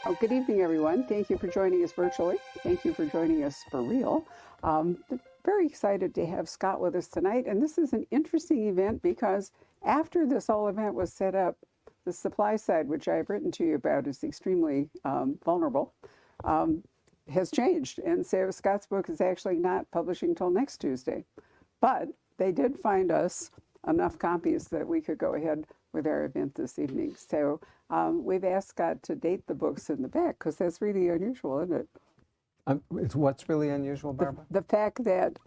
Oh, good evening, everyone. Thank you for joining us virtually. Thank you for joining us for real. Very excited to have Scott with us tonight. And this is an interesting event because after this whole event was set up, the supply side, which I've written to you about, is extremely vulnerable, has changed. And so Scott's book is actually not publishing till next Tuesday. But they did find us enough copies that we could go ahead with our event this evening. So we've asked Scott to date the books in the back because that's really unusual, isn't it? It's what's really unusual, Barbara? The fact that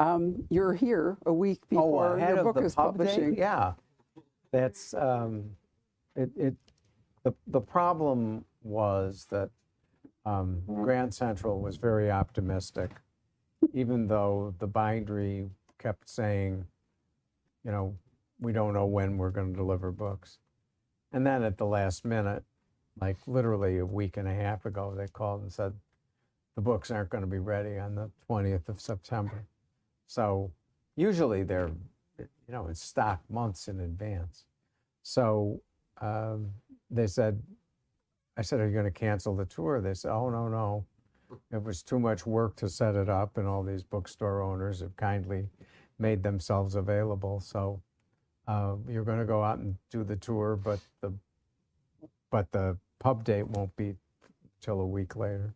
you're here a week before your book is publishing. Date? Yeah, that's the problem was that Grand Central was very optimistic, even though the bindery kept saying, you know, we don't know when we're going to deliver books. And then at the last minute, like literally a week and a half ago, they called and said, the books aren't going to be ready on the 20th of September. So usually they're, you know, in stock months in advance. So they said, I said, are you going to cancel the tour? They said, oh, no. It was too much work to set it up, and all these bookstore owners have kindly made themselves available. So you're going to go out and do the tour, but the pub date won't be till a week later.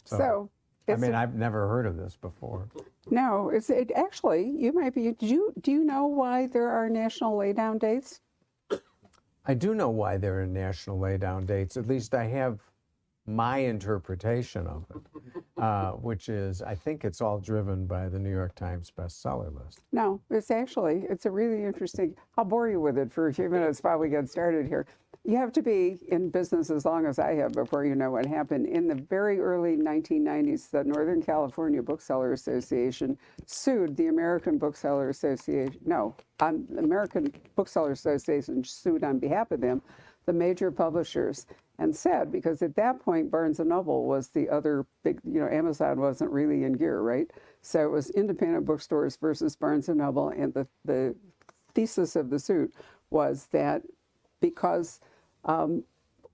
So I mean, I've never heard of this before. No, it actually, you might be, do you know why there are national laydown dates? I do know why there are national laydown dates. At least I have my interpretation of it, which is, I think it's all driven by the New York Times bestseller list. No, it's a really interesting, I'll bore you with it for a few minutes while we get started here. You have to be in business as long as I have before you know what happened. In the very early 1990s, the Northern California Bookseller Association sued the American Bookseller Association, American Bookseller Association sued on behalf of them, the major publishers, and said, because at that point, Barnes & Noble was the other big, Amazon wasn't really in gear, right? So it was independent bookstores versus Barnes & Noble, and the thesis of the suit was that because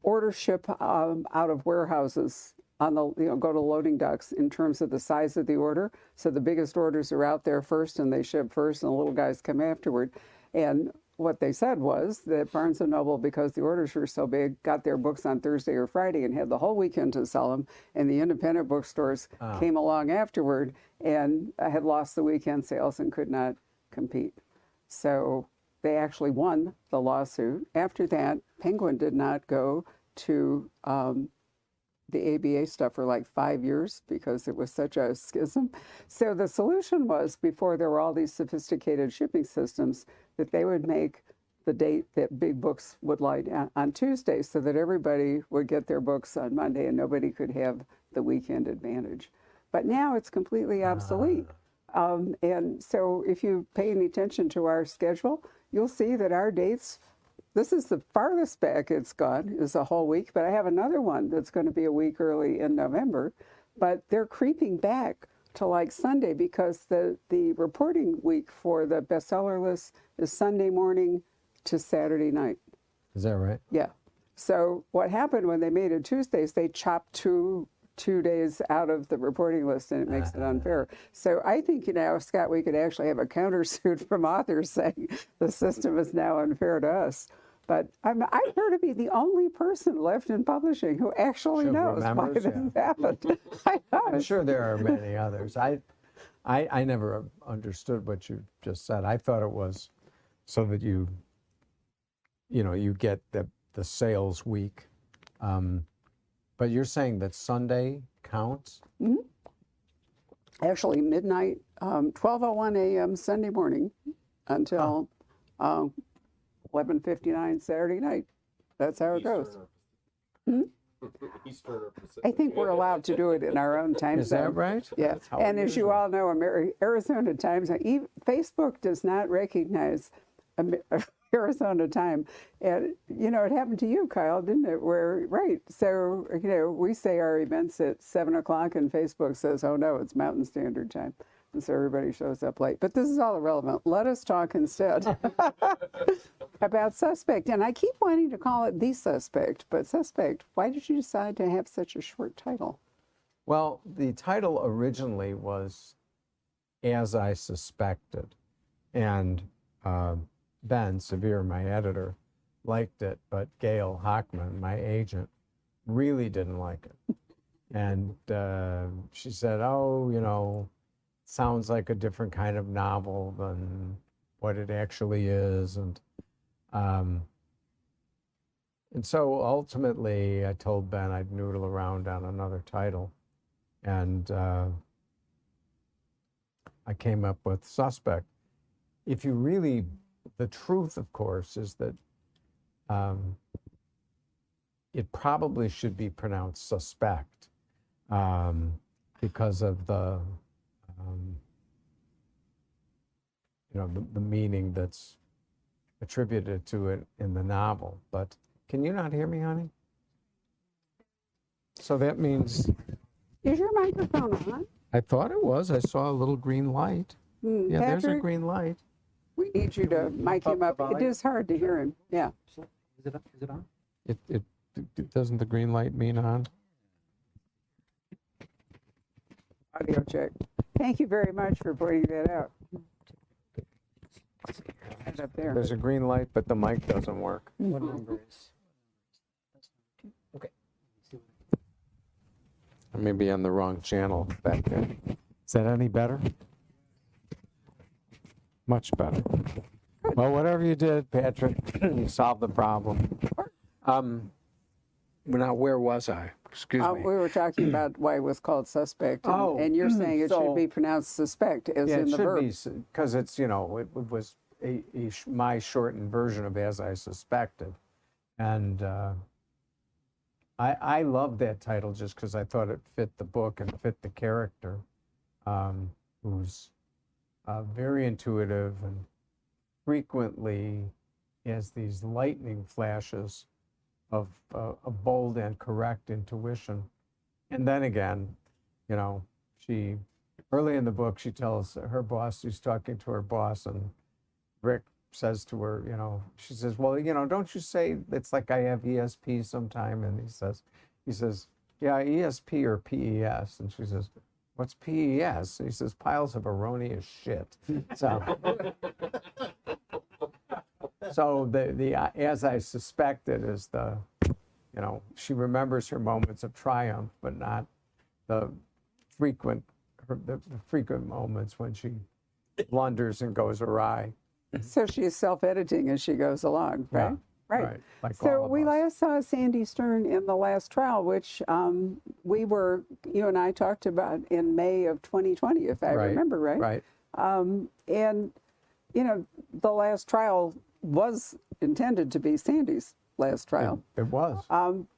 orders ship out of warehouses on the go to loading docks in terms of the size of the order. So the biggest orders are out there first, and they ship first, and the little guys come afterward. And what they said was that Barnes & Noble, because the orders were so big, got their books on Thursday or Friday and had the whole weekend to sell them. And the independent bookstores came along afterward and had lost the weekend sales and could not compete. So they actually won the lawsuit. After that, Penguin did not go to the ABA stuff for like 5 years because it was such a schism. So the solution was, before there were all these sophisticated shipping systems, that they would make the date that big books would light on Tuesday so that everybody would get their books on Monday and nobody could have the weekend advantage. But now it's completely obsolete. And so if you pay any attention to our schedule, you'll see that our dates, this is the farthest back it's gone, is a whole week, but I have another one that's going to be a week early in November. But they're creeping back to like Sunday because the reporting week for the bestseller list is Sunday morning to Saturday night. Is that right? Yeah. So what happened when they made it Tuesdays, they chopped two days out of the reporting list, and it makes it unfair. So I think, Scott, we could actually have a countersuit from authors saying the system is now unfair to us. But I'm here to be the only person left in publishing who actually knows why this happened. I'm sure there are many others. I never understood what you just said. I thought it was so that you get the sales week. But you're saying that Sunday counts? Mm-hmm. Actually, midnight, 12:01 a.m. Sunday morning until 11:59 Saturday night. That's how it goes. Eastern or Pacific. I think we're allowed to do it in our own time zone. Is that right? Yeah. And as you all know, Arizona time zone, Facebook does not recognize Arizona time. And, it happened to you, Kyle, didn't it? Right. So, we say our events at 7 o'clock and Facebook says, oh, no, it's Mountain Standard Time. And so everybody shows up late. But this is all irrelevant. Let us talk instead. about Suspect, and I keep wanting to call it The Suspect, but Suspect, why did you decide to have such a short title? Well, the title originally was As I Suspected, and Ben Severe, my editor, liked it, but Gail Hockman, my agent, really didn't like it. And she said, oh, you know, sounds like a different kind of novel than what it actually is. And so ultimately I told Ben I'd noodle around on another title. And I came up with Suspect. If you really, the truth, of course, is that it probably should be pronounced Suspect because of the, you know, the meaning that's attributed to it in the novel. But can you not hear me, honey? So that means... Is your microphone on? I thought it was. I saw a little green light. Yeah, there's a Patrick, green light. we need you to mic him up. It is hard to hear him. Yeah. Is it on? It doesn't the green light mean on? Audio check. Thank you very much for pointing that out. Right up there. There's a green light, but the mic doesn't work. What number is? Okay. I may be on the wrong channel back there. Is that any better? Much better. Well, whatever you did, Patrick, you solved the problem. Now, where was I? Excuse me. We were talking about why it was called Suspect, and, Oh, and you're saying it so- should be pronounced Suspect, as Yeah, in it the should verb. be, because it's, you know, it was my shortened version of As I Suspected. And I love that title just because I thought it fit the book and fit the character, who's very intuitive and frequently has these lightning flashes of a bold and correct intuition. And then again, you know, early in the book, she tells her boss, she's talking to her boss, and Rick says to her, you know, she says, well, you know, don't you say it's like I have ESP sometime? And he says, yeah, ESP or PES. And she says, what's PES? And he says, piles of erroneous shit. So the As I Suspected is the, you know, she remembers her moments of triumph, but not the frequent moments when she blunders and goes awry. So she's self-editing as she goes along, right? Yeah, Right. like So all of we us. last saw Sandy Stern in the last trial, which you and I talked about in May of 2020, if I remember right. Right. And, you know, the last trial was intended to be Sandy's last trial. It was.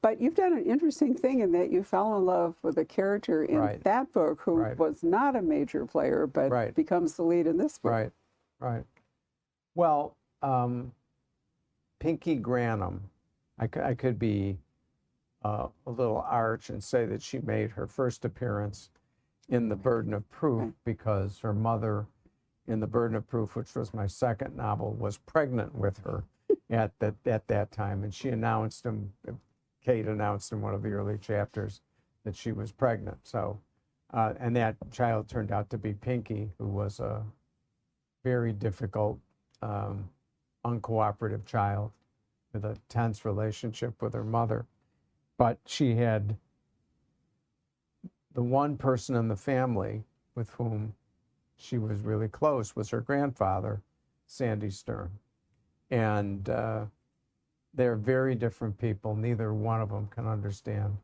But you've done an interesting thing in that you fell in love with a character in Right. that book who Right. was not a major player, but Right. becomes the lead in this book. Right. Right. Well, Pinky Granum, I could be a little arch and say that she made her first appearance in The Burden of Proof because her mother in The Burden of Proof, which was my second novel, was pregnant with her at that time. And Kate announced in one of the early chapters that she was pregnant. So, and that child turned out to be Pinky, who was a very difficult, uncooperative child with a tense relationship with her mother. But she had the one person in the family with whom she was really close was her grandfather, Sandy Stern. And they're very different people. Neither one of them can understand,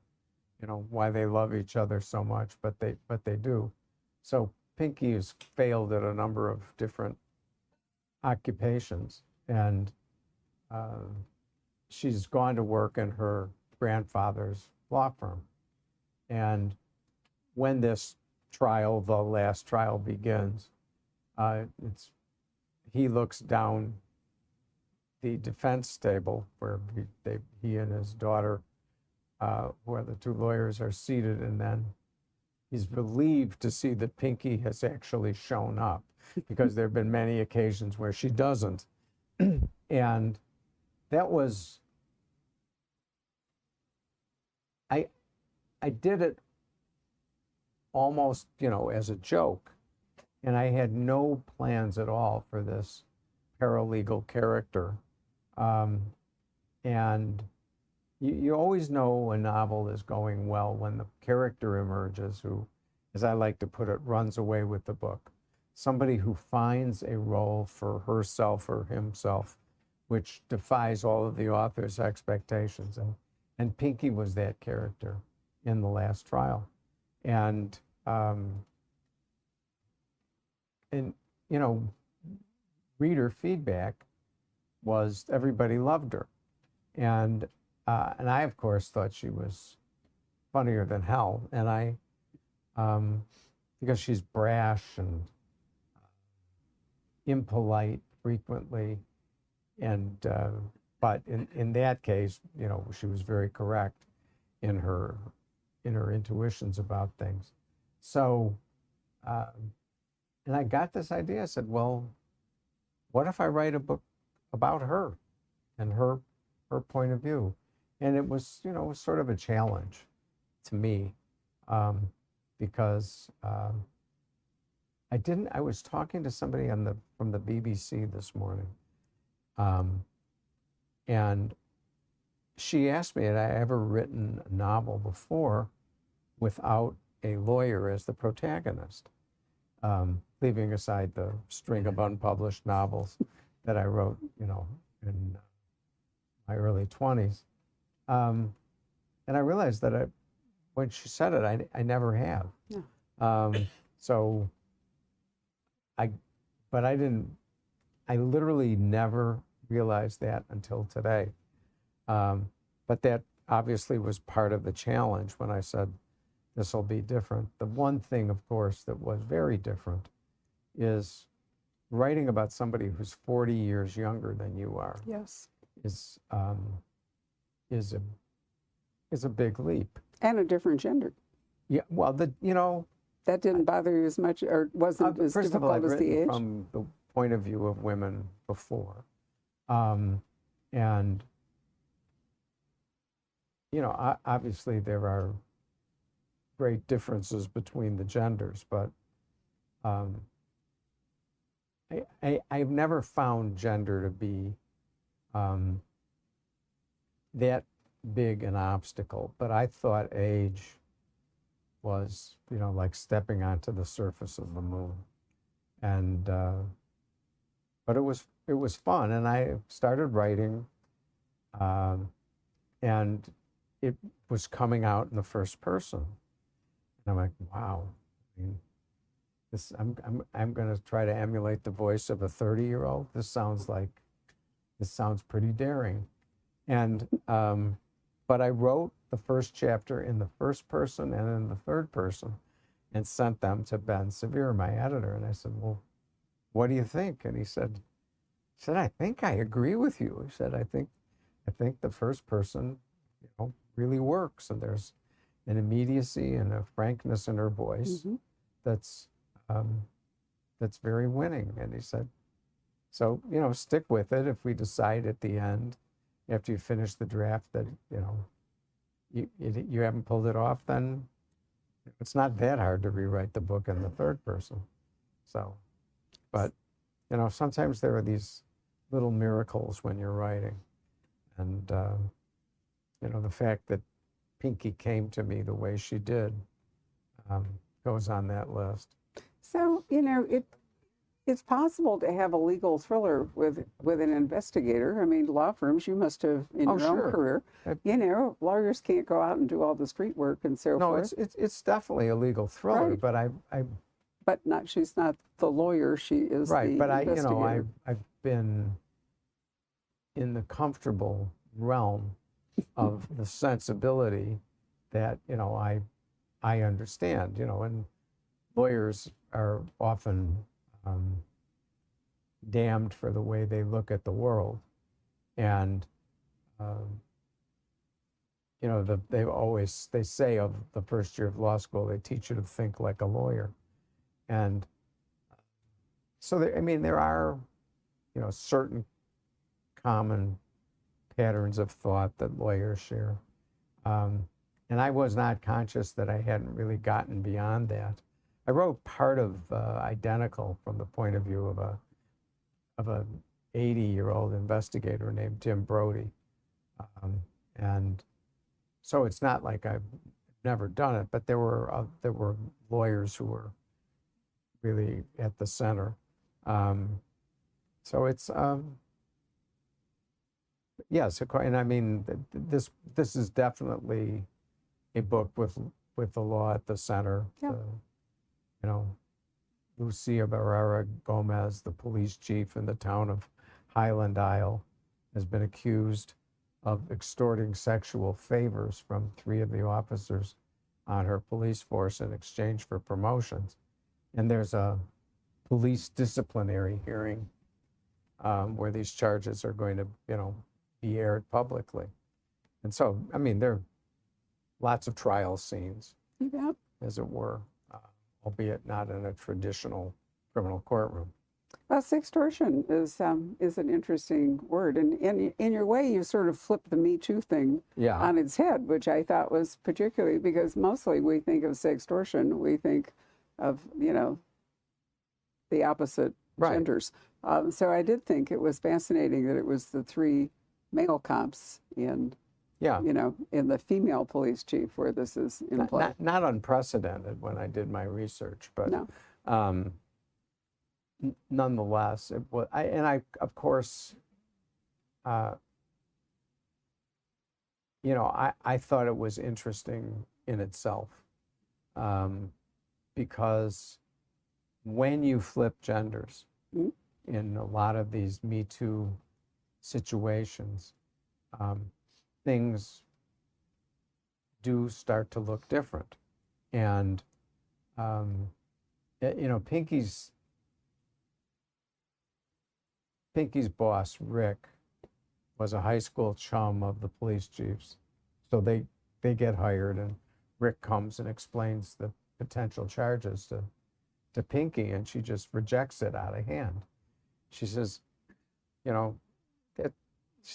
you know, why they love each other so much, but they do. So Pinky has failed at a number of different occupations, and she's gone to work in her grandfather's law firm. And when this trial, the last trial, begins, he looks down the defense table where he and his daughter, who are the two lawyers, are seated, and then he's relieved to see that Pinky has actually shown up because there have been many occasions where she doesn't. And that was, I did it almost, as a joke. And I had no plans at all for this paralegal character. And you always know a novel is going well when the character emerges who, as I like to put it, runs away with the book. Somebody who finds a role for herself or himself, which defies all of the author's expectations. And Pinky was that character in the last trial. And reader feedback was everybody loved her. And I, of course, thought she was funnier than hell. And because she's brash and impolite frequently. And, but in that case, she was very correct in her intuitions about things. So, and I got this idea. I said, well, what if I write a book about her and her point of view? And it was, it was sort of a challenge to me, because I was talking to somebody from the BBC this morning, and she asked me, had I ever written a novel before without a lawyer as the protagonist, leaving aside the string of unpublished novels that I wrote, in my early 20s. And I realized that when she said it, I never have. Yeah. So but I literally never realized that until today. But that obviously was part of the challenge when I said, this will be different. The one thing, of course, that was very different is writing about somebody who's 40 years younger than you are. Yes. Is a big leap. And a different gender. Yeah, well, that didn't bother you as much, or wasn't as first of all, difficult I've as the written age? from the point of view of women before, and obviously there are great differences between the genders, but I've never found gender to be that big an obstacle, but I thought age was, like stepping onto the surface of the moon. And, but it was fun. And I started writing, and it was coming out in the first person. And I'm like, wow, I mean, I'm going to try to emulate the voice of a 30-year-old. This sounds pretty daring. And, but I wrote the first chapter in the first person and in the third person and sent them to Ben Sevier, my editor. And I said, well, what do you think? And he said, I think I agree with you. He said, I think the first person, really works. And there's an immediacy and a frankness in her voice that's very winning. And he said, so, stick with it. If we decide at the end, after you finish the draft, that, you haven't pulled it off, then it's not that hard to rewrite the book in the third person. So, but, sometimes there are these little miracles when you're writing. And, the fact that Pinky came to me the way she did goes on that list. So, it's possible to have a legal thriller with an investigator. I mean, law firms, you must have in your own career. Lawyers can't go out and do all the street work and so forth. No, it's definitely a legal thriller, right. but But she's not the lawyer. She is right. the But investigator. I've been in the comfortable realm of the sensibility that I understand. And lawyers are often damned for the way they look at the world, and they say of the first year of law school, they teach you to think like a lawyer, and so there are certain common patterns of thought that lawyers share. And I was not conscious that I hadn't really gotten beyond that. I wrote part of Identical from the point of view of a 80-year-old investigator named Tim Brody. And so it's not like I've never done it, but there were lawyers who were really at the center. So it's yes, and I mean this is definitely a book with the law at the center. Yeah. You know, Lucia Barrera Gomez, the police chief in the town of Highland Isle, has been accused of extorting sexual favors from 3 of the officers on her police force in exchange for promotions. And there's a police disciplinary hearing where these charges are going to, be aired publicly. And so, I mean, there are lots of trial scenes, You bet. as it were, albeit not in a traditional criminal courtroom. Well, sextortion is an interesting word, and in your way, you sort of flipped the Me Too thing Yeah. on its head, which I thought was particularly because mostly we think of sextortion, we think of the opposite Right. genders. So I did think it was fascinating that it was the 3 male cops in Yeah. in the female police chief where this is in play. Not unprecedented when I did my research, but No. Nonetheless, it was. I of course, I thought it was interesting in itself, because when you flip genders Mhm. in a lot of these Me Too situations, things do start to look different. And, Pinky's boss, Rick, was a high school chum of the police chief's. So they get hired, and Rick comes and explains the potential charges to Pinky, and she just rejects it out of hand. She says,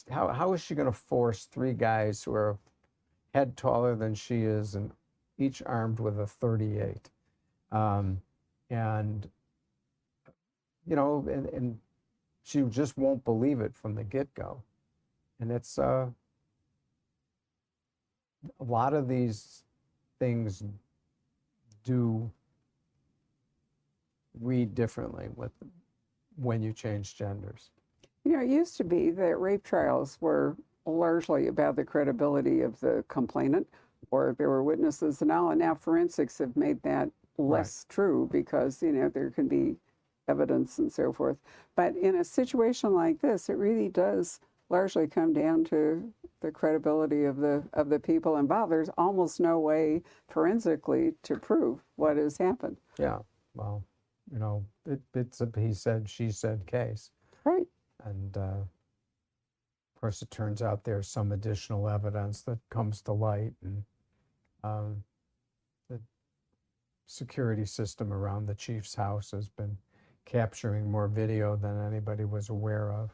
how is she going to force 3 guys who are a head taller than she is and each armed with a .38? And she just won't believe it from the get-go. And it's a lot of these things do read differently when you change genders. It used to be that rape trials were largely about the credibility of the complainant, or there were witnesses and all, and now forensics have made that less true because, there can be evidence and so forth. But in a situation like this, it really does largely come down to the credibility of the people involved. There's almost no way forensically to prove what has happened. Yeah, well, it's a he said, she said case. Right. And of course, it turns out there's some additional evidence that comes to light, and the security system around the chief's house has been capturing more video than anybody was aware of.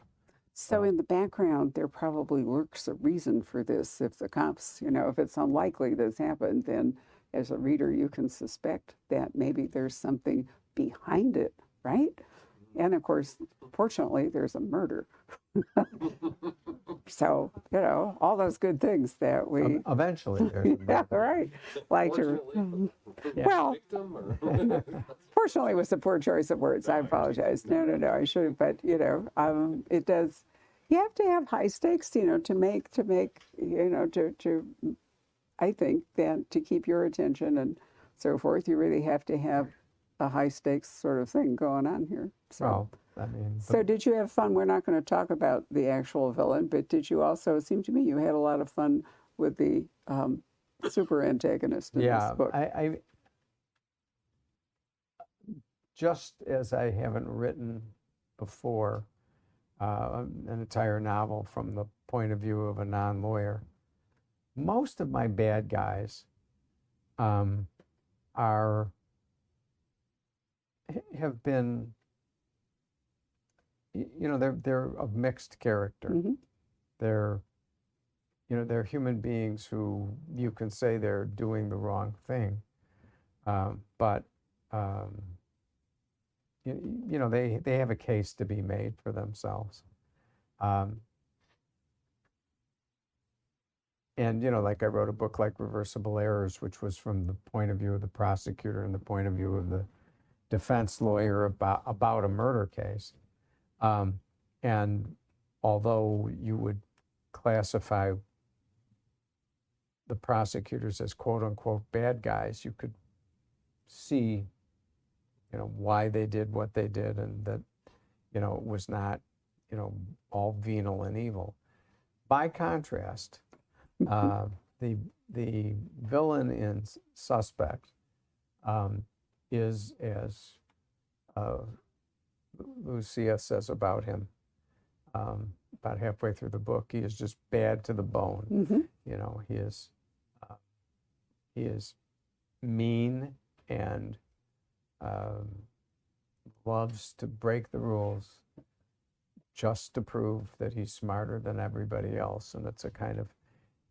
So in the background, there probably lurks a reason for this. If the cops, if it's unlikely this happened, then as a reader, you can suspect that maybe there's something behind it, right? And of course, fortunately, there's a murder. So, all those good things that we... Eventually, there's a Yeah, murder. right. Like to... Well, fortunately, it was a poor choice of words. I apologize. No, I should have. But, it does... You have to have high stakes, to make, I think that to keep your attention and so forth, you really have to have a high stakes sort of thing going on here. So, so did you have fun? We're not going to talk about the actual villain, but did you also, it seemed to me you had a lot of fun with the super antagonist in this book. I just as I haven't written before an entire novel from the point of view of a non-lawyer, most of my bad guys have been, they're of mixed character. Mm-hmm. They're they're human beings who you can say they're doing the wrong thing, but they have a case to be made for themselves. And, like I wrote a book like Reversible Errors, which was from the point of view of the prosecutor and the point of view of the defense lawyer about a murder case. And although you would classify the prosecutors as quote unquote bad guys, you could see, why they did what they did, and that, it was not, all venal and evil. By contrast, the villain in Suspect is, as Lucia says about him, about halfway through the book, he is just bad to the bone. Mm-hmm. He is mean and loves to break the rules just to prove that he's smarter than everybody else, and it's a kind of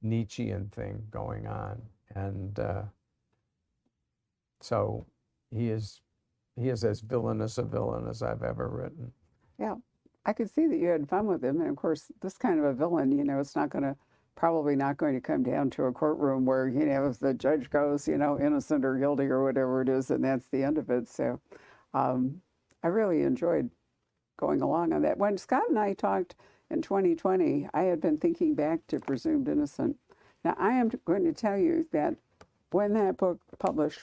Nietzschean thing going on. And so he is as villainous a villain as I've ever written. Yeah, I could see that you had fun with him. And of course, this kind of a villain, it's probably not going to come down to a courtroom where, the judge goes, innocent or guilty or whatever it is, and that's the end of it. So I really enjoyed going along on that. When Scott and I talked in 2020, I had been thinking back to Presumed Innocent. Now, I am going to tell you that when that book published,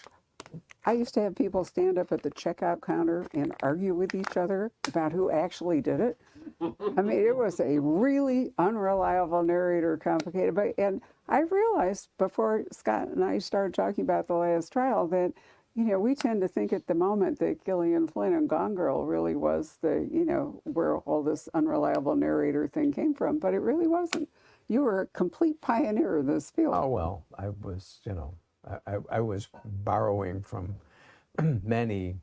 I used to have people stand up at the checkout counter and argue with each other about who actually did it. I mean, it was a really unreliable narrator, complicated. And I realized before Scott and I started talking about the last trial that, we tend to think at the moment that Gillian Flynn and Gone Girl really was the, where all this unreliable narrator thing came from. But it really wasn't. You were a complete pioneer of this field. Oh, well, I was, I was borrowing from many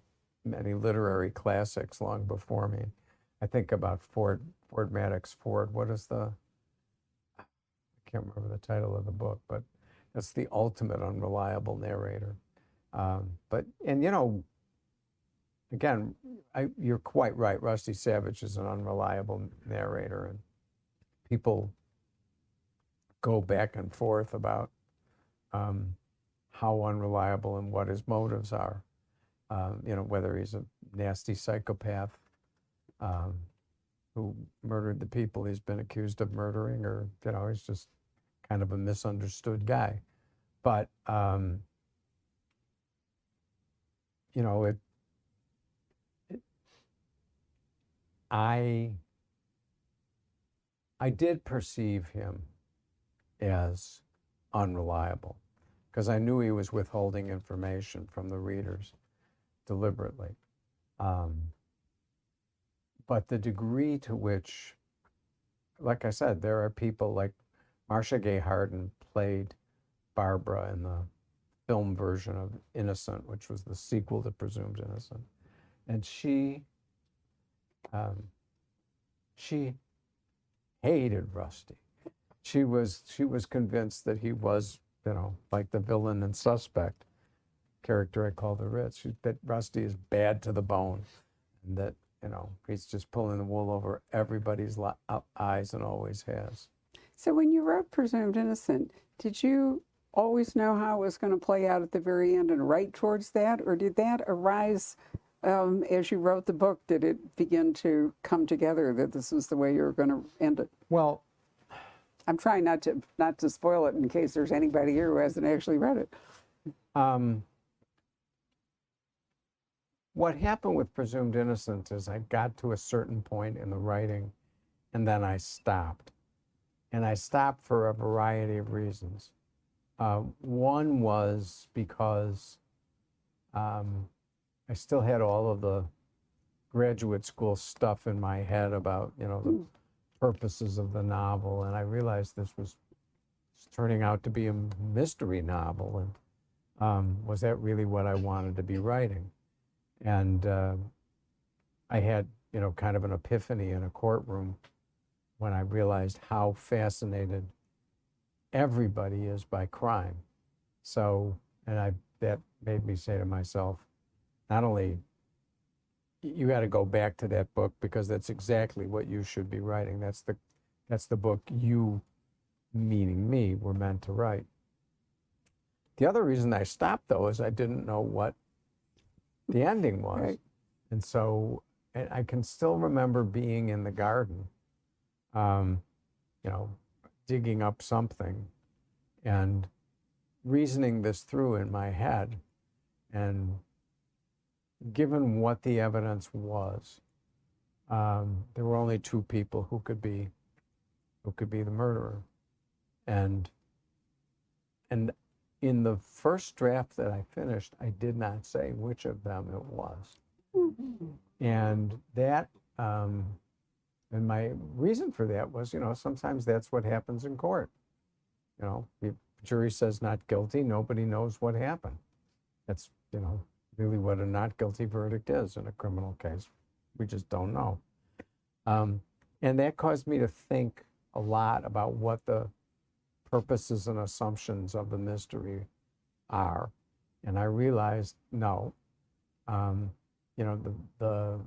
literary classics long before me. I think about Ford Maddox Ford. What is I can't remember the title of the book, but it's the ultimate unreliable narrator. Again, you're quite right. Rusty Savage is an unreliable narrator, and people go back and forth about how unreliable and what his motives are. Whether he's a nasty psychopath who murdered the people he's been accused of murdering, or he's just kind of a misunderstood guy. But I did perceive him as unreliable because I knew he was withholding information from the readers deliberately. But the degree to which, like I said, there are people like Marcia Gay Harden played Barbara in the film version of Innocent, which was the sequel to Presumed Innocent. And she hated Rusty. She was convinced that he was, like the villain and Suspect character I call the Ritz, that Rusty is bad to the bone, and that, he's just pulling the wool over everybody's eyes and always has. So when you wrote Presumed Innocent, did you always know how it was going to play out at the very end and write towards that? Or did that arise as you wrote the book? Did it begin to come together that this was the way you were going to end it? Well, I'm trying not to spoil it in case there's anybody here who hasn't actually read it. What happened with Presumed Innocent is I got to a certain point in the writing and then I stopped. And I stopped for a variety of reasons. One was because I still had all of the graduate school stuff in my head about, the purposes of the novel. And I realized this was turning out to be a mystery novel. And was that really what I wanted to be writing? And I had, kind of an epiphany in a courtroom when I realized how fascinated everybody is by crime. So, and that made me say to myself, not only you got to go back to that book because that's exactly what you should be writing. That's the book you, meaning me, were meant to write. The other reason I stopped, though, is I didn't know what the ending was. Right. And so and I can still remember being in the garden, digging up something and reasoning this through in my head. And given what the evidence was, there were only two people who could be the murderer. And in the first draft that I finished, I did not say which of them it was. And that, and my reason for that was, sometimes that's what happens in court. The jury says not guilty, nobody knows what happened. That's, really what a not guilty verdict is in a criminal case. We just don't know. And that caused me to think a lot about what the purposes and assumptions of the mystery are. And I realized, no, the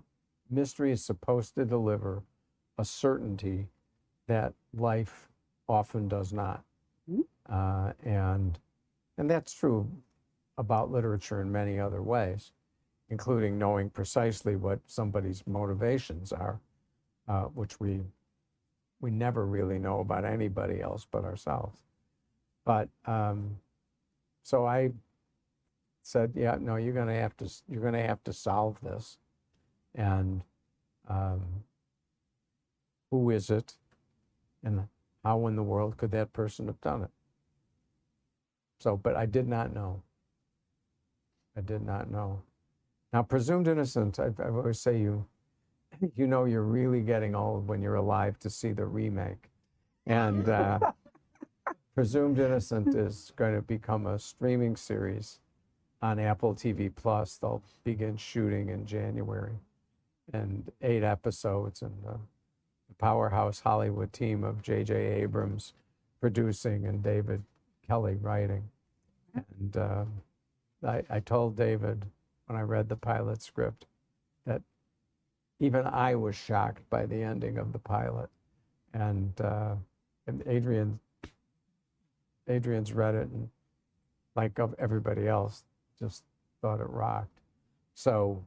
mystery is supposed to deliver a certainty that life often does not. And that's true about literature in many other ways, including knowing precisely what somebody's motivations are, which we never really know about anybody else but ourselves. But so I said, yeah, no, you're gonna have to solve this, and who is it, and how in the world could that person have done it? So, but I did not know. I did not know. Now, Presumed Innocent, I always say you're really getting old when you're alive to see the remake. And Presumed Innocent is going to become a streaming series on Apple TV Plus. They'll begin shooting in January. And 8 episodes, and the powerhouse Hollywood team of J.J. Abrams producing and David Kelly writing. And I told David when I read the pilot script that even I was shocked by the ending of the pilot. And Adrian's read it, and like of everybody else, just thought it rocked. So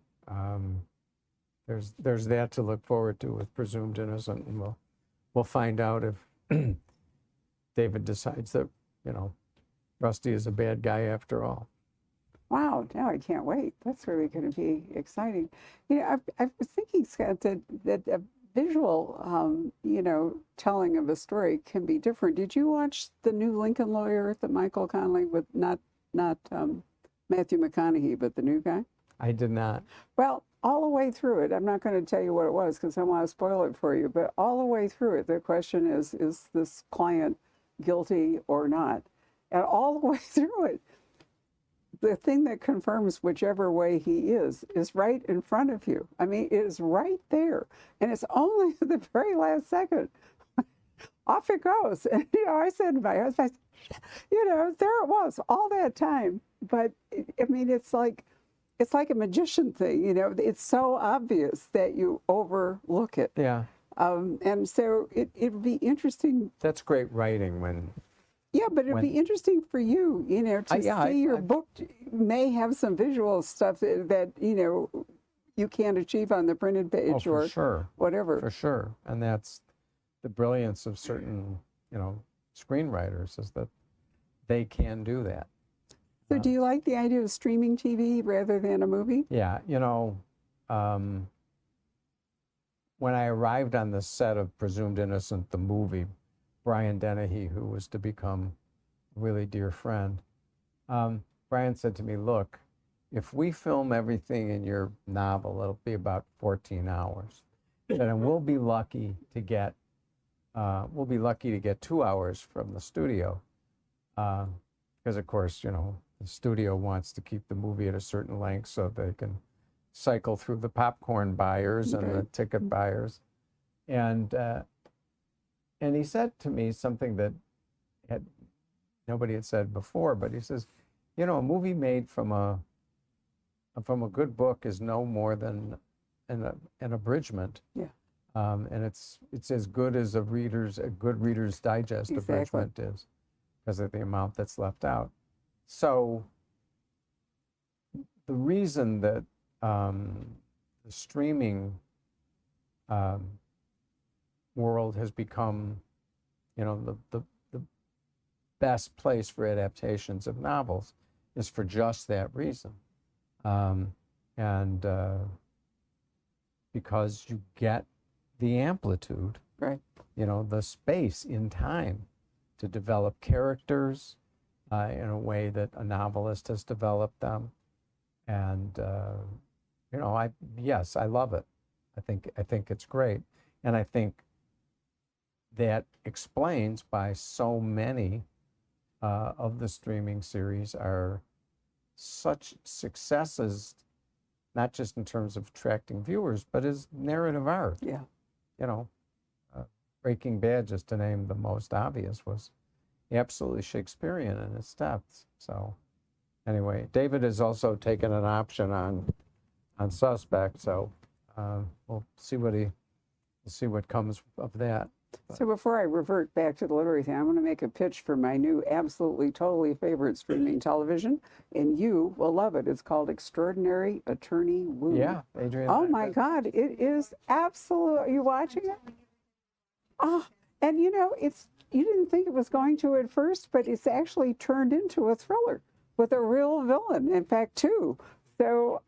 there's that to look forward to with Presumed Innocent, and we'll find out if David decides that Rusty is a bad guy after all. Wow, now I can't wait. That's really going to be exciting. I was thinking, Scott, that a visual, telling of a story can be different. Did you watch the new Lincoln Lawyer, the Michael Connelly, with not Matthew McConaughey, but the new guy? I did not. Well, all the way through it, I'm not going to tell you what it was because I want to spoil it for you, but all the way through it, the question is this client guilty or not? And all the way through it, the thing that confirms whichever way he is right in front of you. I mean, it is right there. And it's only the very last second. Off it goes. And, I said to my husband, there it was all that time. But, it's like a magician thing, It's so obvious that you overlook it. Yeah. And so it would be interesting. That's great writing when... Yeah, but it'd be interesting for you, to see your book may have some visual stuff that, you can't achieve on the printed page or sure. whatever. For sure. And that's the brilliance of certain, screenwriters, is that they can do that. So do you like the idea of streaming TV rather than a movie? Yeah, when I arrived on the set of Presumed Innocent, the movie, Brian Dennehy, who was to become a really dear friend, Brian said to me, look, if we film everything in your novel, it'll be about 14 hours. And we'll be lucky to get 2 hours from the studio. Because of course, the studio wants to keep the movie at a certain length so they can cycle through the popcorn buyers and the ticket buyers. And he said to me something that nobody had said before, but he says, you know, a movie made from a good book is no more than an abridgment. Yeah. And it's as good as a good Reader's Digest Exactly. abridgment is, because of the amount that's left out. So the reason that the streaming world has become, you know, the best place for adaptations of novels is for just that reason. And because you get the amplitude, Right. you know, the space in time to develop characters in a way that a novelist has developed them. And, you know, yes, I love it. I think it's great. And I think that explains why so many of the streaming series are such successes, not just in terms of attracting viewers, but as narrative art. Yeah. You know, Breaking Bad, just to name the most obvious, was absolutely Shakespearean in its depths. So anyway, David has also taken an option on Suspect, so we'll see what comes of that. So before I revert back to the literary thing, I want to make a pitch for my new absolutely, totally favorite streaming television, and you will love it. It's called Extraordinary Attorney Woo. Yeah, Adrian. Oh my God, it is absolute. Are you watching it? Oh, and you know, you didn't think it was going to at first, but it's actually turned into a thriller with a real villain. In fact, two. So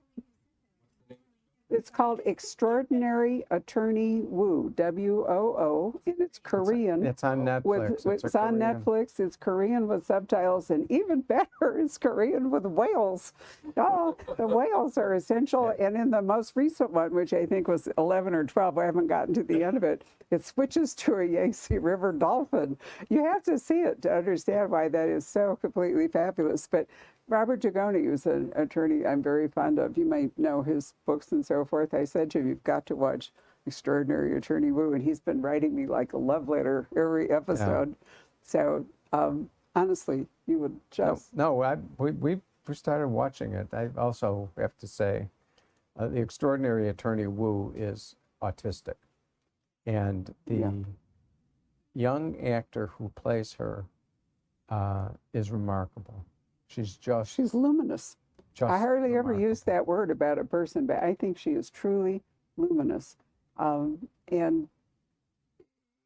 it's called Extraordinary Attorney Woo, W-O-O, and it's Korean. It's on Netflix. It's on Netflix. It's Korean with subtitles, and even better, it's Korean with whales. Oh, the whales are essential. And in the most recent one, which I think was 11 or 12, I haven't gotten to the end of it, it switches to a Yangtze River dolphin. You have to see it to understand why that is so completely fabulous. But Robert Giagoni, who's an attorney I'm very fond of, you might know his books and so forth. I said to him, you've got to watch Extraordinary Attorney Woo, and he's been writing me like a love letter every episode. Yeah. So honestly, you would just... we started watching it. I also have to say, the Extraordinary Attorney Woo is autistic. And the young actor who plays her is remarkable. She's luminous. Just I hardly ever remarkable. use that word about a person, but I think she is truly luminous. And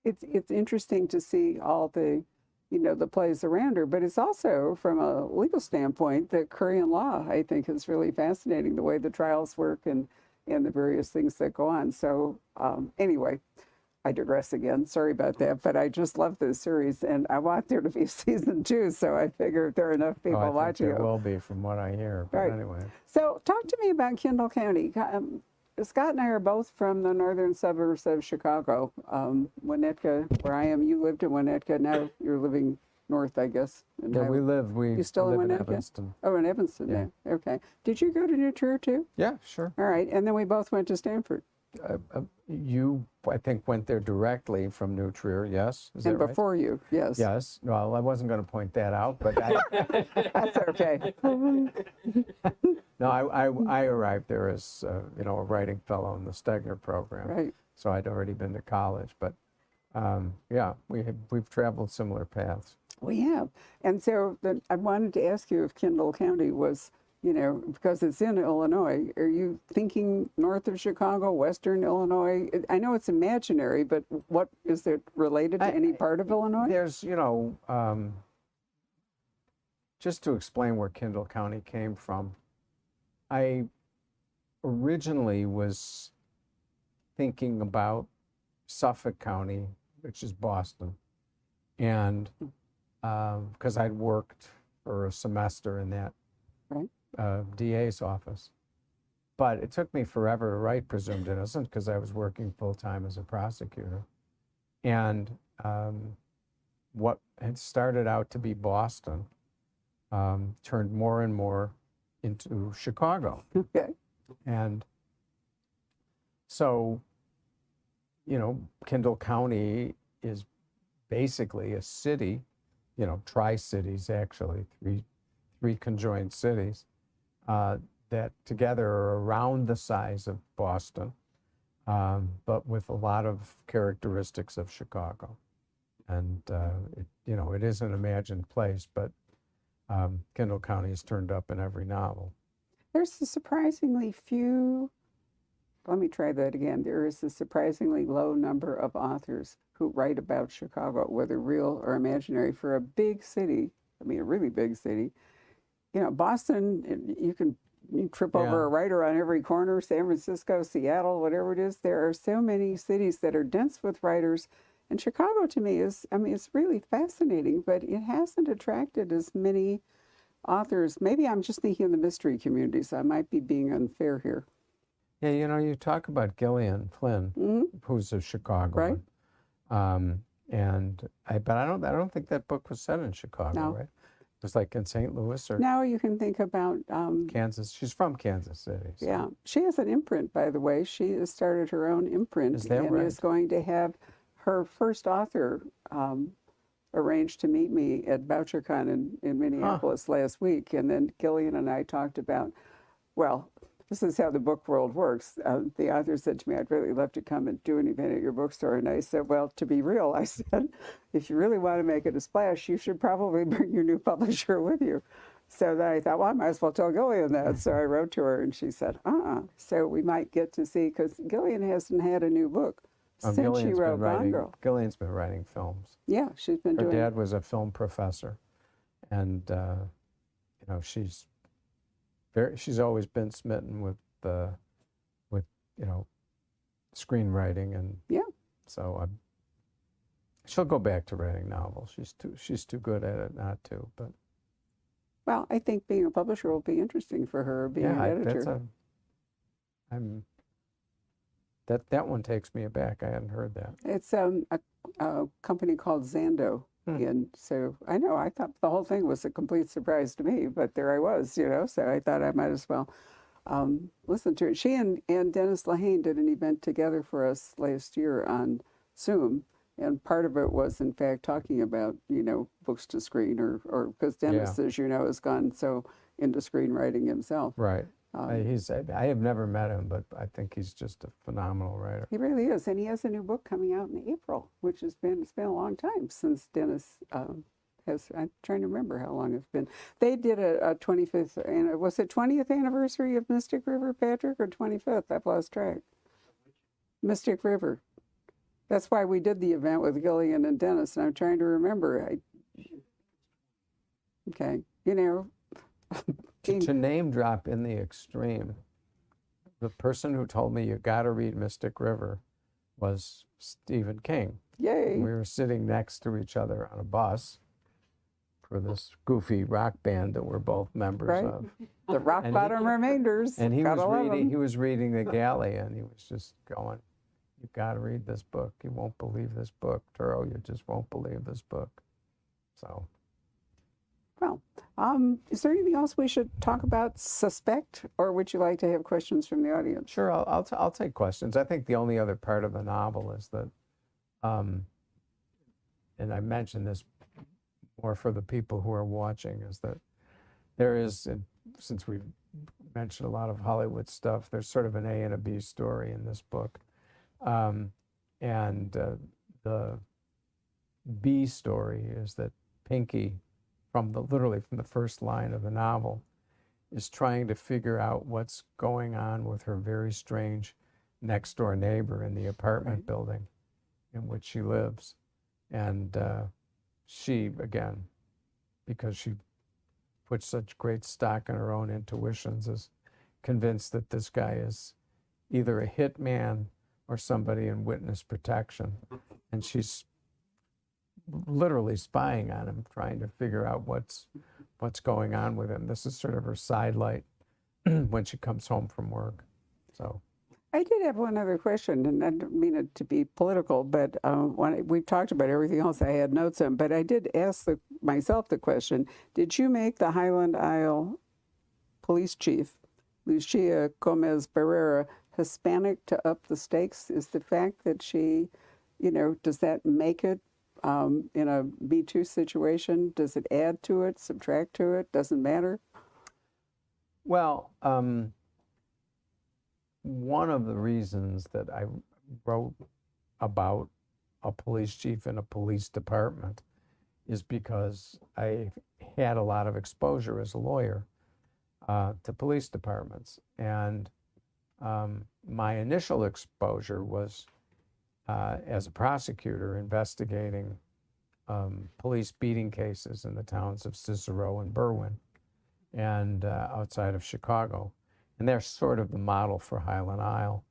it's interesting to see all the, you know, the plays around her, but it's also, from a legal standpoint, that Korean law, I think, is really fascinating, the way the trials work and the various things that go on. So anyway, I digress again. Sorry about that, but I just love this series, and I want there to be season 2. So I figure if there are enough people watching it, there will be, from what I hear. But right. Anyway, so talk to me about Kendall County. Scott and I are both from the northern suburbs of Chicago. Winnetka, where I am, you lived in Winnetka. Now you're living north, I guess. yeah, you still live in in Winnetka? Evanston. Oh, in Evanston. Yeah. Okay. Did you go to New Trier too? Yeah, sure. All right, and then we both went to Stanford. You, I think, went there directly from New Trier, yes? Is And that right? before you, yes. Yes. Well, I wasn't going to point that out, but That's okay. no, I arrived there as you know, a writing fellow in the Stegner program. Right. So I'd already been to college, but yeah, we've traveled similar paths. We have. And so I wanted to ask you if Kendall County was, you know, because it's in Illinois, are you thinking north of Chicago, western Illinois? I know it's imaginary, but what is it related to any part of Illinois? There's, you know, just to explain where Kendall County came from, I originally was thinking about Suffolk County, which is Boston, and because I'd worked for a semester in that DA's office. But it took me forever to write Presumed Innocent because I was working full-time as a prosecutor. And what had started out to be Boston turned more and more into Chicago. Okay. And so, you know, Kendall County is basically a city tri-cities actually, three conjoined cities that together are around the size of Boston, but with a lot of characteristics of Chicago. And it is an imagined place, but Kendall County is turned up in every novel. There's a surprisingly few, let me try that again. There is a surprisingly low number of authors who write about Chicago, whether real or imaginary, for a big city. I mean, a really big city. Boston, you trip over a writer on every corner, San Francisco, Seattle, whatever it is. There are so many cities that are dense with writers. And Chicago, to me, it's really fascinating, but it hasn't attracted as many authors. Maybe I'm just thinking of the mystery community, so I might be being unfair here. Yeah, you talk about Gillian Flynn, who's a Chicagoan, right? But I don't think that book was set in Chicago, No. right? It was like in St. Louis or Now you can think about Kansas. She's from Kansas City. So. Yeah, she has an imprint, by the way. She has started her own imprint Is that and right? is going to have her first author arranged to meet me at BoucherCon in Minneapolis last week. And then Gillian and I talked about, well, this is how the book world works. The author said to me, I'd really love to come and do an event at your bookstore. And I said, well, to be real, I said, if you really want to make it a splash, you should probably bring your new publisher with you. So then I thought, well, I might as well tell Gillian that. So I wrote to her and she said, So we might get to see, because Gillian hasn't had a new book since she wrote Gone Girl. Gillian's been writing films. Yeah, she's been Her doing dad was a film professor, and she's always been smitten with screenwriting, and so she'll go back to writing novels. She's too good at it not to. But well, I think being a publisher will be interesting for her, being an editor. That one takes me aback. I hadn't heard that. It's a company called Zando. And so I thought the whole thing was a complete surprise to me, but there I was, so I thought I might as well listen to it. She and Dennis Lehane did an event together for us last year on Zoom. And part of it was, in fact, talking about, books to screen, or because Dennis, as you know, has gone so into screenwriting himself. Right. I have never met him, but I think he's just a phenomenal writer. He really is, and he has a new book coming out in April, which it's been a long time since Dennis has. I'm trying to remember how long it's been. They did a 25th, and was it 20th anniversary of Mystic River, Patrick, or 25th? I've lost track. Mystic River. That's why we did the event with Gillian and Dennis, and I'm trying to remember. Okay, To name drop in the extreme, the person who told me you got to read Mystic River was Stephen King. Yay! We were sitting next to each other on a bus for this goofy rock band that we're both members of. The Rock Bottom Remainders. And he was reading The Galley, and he was just going, "You've got to read this book. You won't believe this book, Turow. You just won't believe this book." So. Well, is there anything else we should talk about, suspect, or would you like to have questions from the audience? Sure, I'll take questions. I think the only other part of the novel is that, and I mentioned this more for the people who are watching, is that there is, since we've mentioned a lot of Hollywood stuff, there's sort of an A and a B story in this book. The B story is that Pinky, literally from the first line of the novel, is trying to figure out what's going on with her very strange next door neighbor in the apartment building in which she lives. And she, again, because she puts such great stock in her own intuitions, is convinced that this guy is either a hitman or somebody in witness protection. And she's literally spying on him, trying to figure out what's going on with him. This is sort of her sidelight when she comes home from work. So I did have one other question, and I don't mean it to be political, but we've talked about everything else I had notes on, but I did ask myself the question, did you make the Highland Isle police chief, Lucia Gomez Barrera, Hispanic to up the stakes? Is the fact that she, does that make it in a Me Too situation? Does it add to it, subtract to it? Doesn't matter? Well, one of the reasons that I wrote about a police chief in a police department is because I had a lot of exposure as a lawyer to police departments. And my initial exposure was as a prosecutor investigating police beating cases in the towns of Cicero and Berwyn and outside of Chicago. And they're sort of the model for Highland Isle.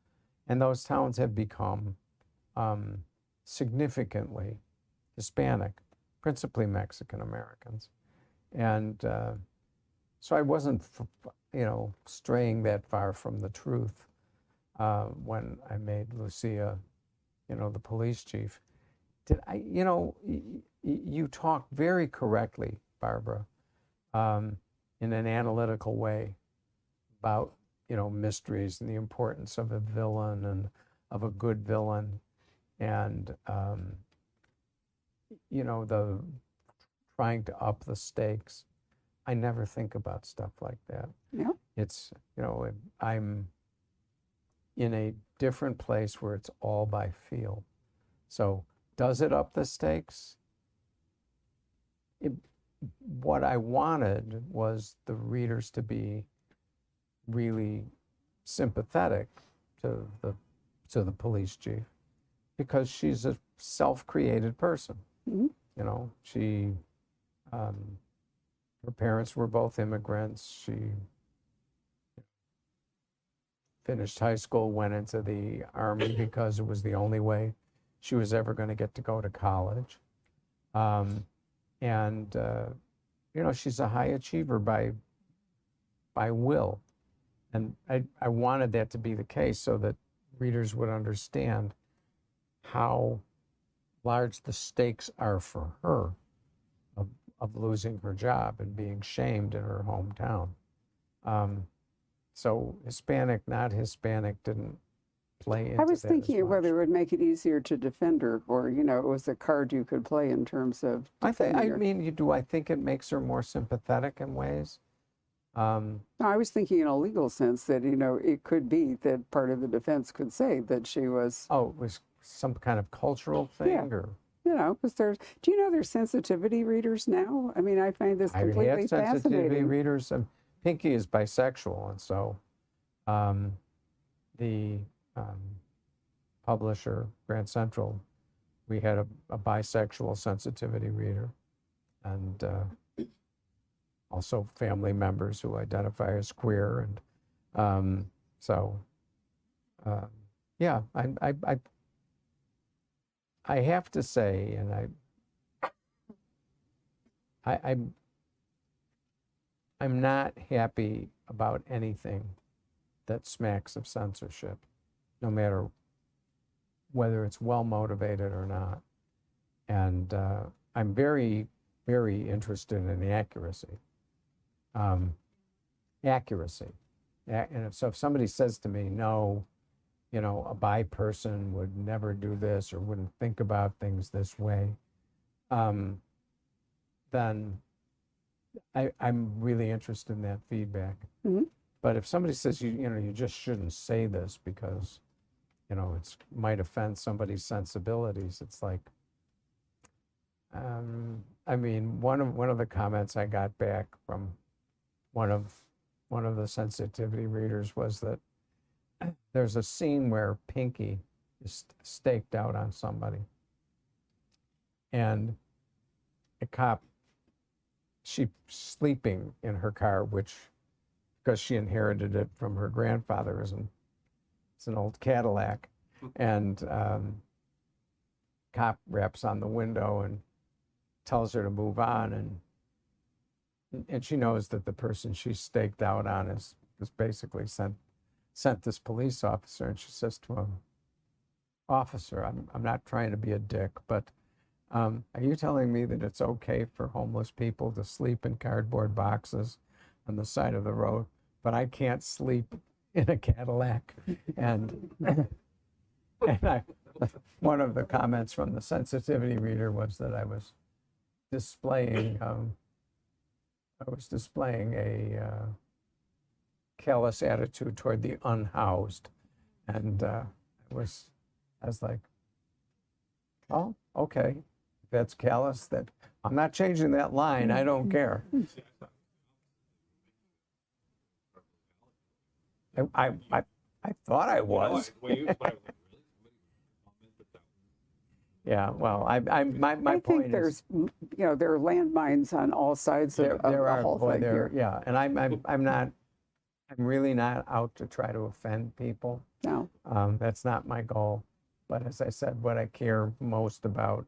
And those towns have become significantly Hispanic, principally Mexican Americans. And so I wasn't, straying that far from the truth when I made Lucia, the police chief. You talk very correctly, Barbara, in an analytical way about, mysteries and the importance of a villain and of a good villain. And, the trying to up the stakes. I never think about stuff like that. Yeah. It's, I'm in a different place where it's all by feel. So does it up the stakes? What I wanted was the readers to be really sympathetic to the police chief, because she's a self-created person. Mm-hmm. She, her parents were both immigrants. She finished high school, went into the Army because it was the only way she was ever going to get to go to college. She's a high achiever by will. And I wanted that to be the case so that readers would understand how large the stakes are for her of losing her job and being shamed in her hometown. So Hispanic, not Hispanic didn't play into that. I was thinking as of whether it much. would make it easier to defend her, or, it was a card you could play in terms of defending her. Do I think it makes her more sympathetic in ways? No, I was thinking in a legal sense that, it could be that part of the defense could say that she was, It was some kind of cultural thing, Yeah. or because do you know there's sensitivity readers now? I mean, I find this I've completely had sensitivity fascinating. readers. Pinky is bisexual, and so the publisher, Grand Central, we had a bisexual sensitivity reader, and also family members who identify as queer, and yeah, I have to say, and I'm not happy about anything that smacks of censorship, no matter whether it's well motivated or not. And I'm very, very interested in accuracy. And so if somebody says to me, no, a bi person would never do this or wouldn't think about things this way, then I'm really interested in that feedback. Mm-hmm. But if somebody says, you just shouldn't say this because, it might offend somebody's sensibilities, it's like, one of the comments I got back from one of the sensitivity readers was that there's a scene where Pinky is staked out on somebody, and a cop, she's sleeping in her car, which, because she inherited it from her grandfather, it's an old Cadillac, and cop raps on the window and tells her to move on, and she knows that the person she's staked out on is basically sent this police officer, and she says to him, "Officer, I'm not trying to be a dick, but are you telling me that it's okay for homeless people to sleep in cardboard boxes on the side of the road, but I can't sleep in a Cadillac?" And And one of the comments from the sensitivity reader was that I was displaying a callous attitude toward the unhoused, and I was like, oh, okay, if that's callous, that I'm not changing that line. I don't care. I thought I was. Yeah, well, my I point think is there's, there are landmines on all sides of the whole thing here. yeah, and I'm really not out to try to offend people. No. That's not my goal. But as I said, what I care most about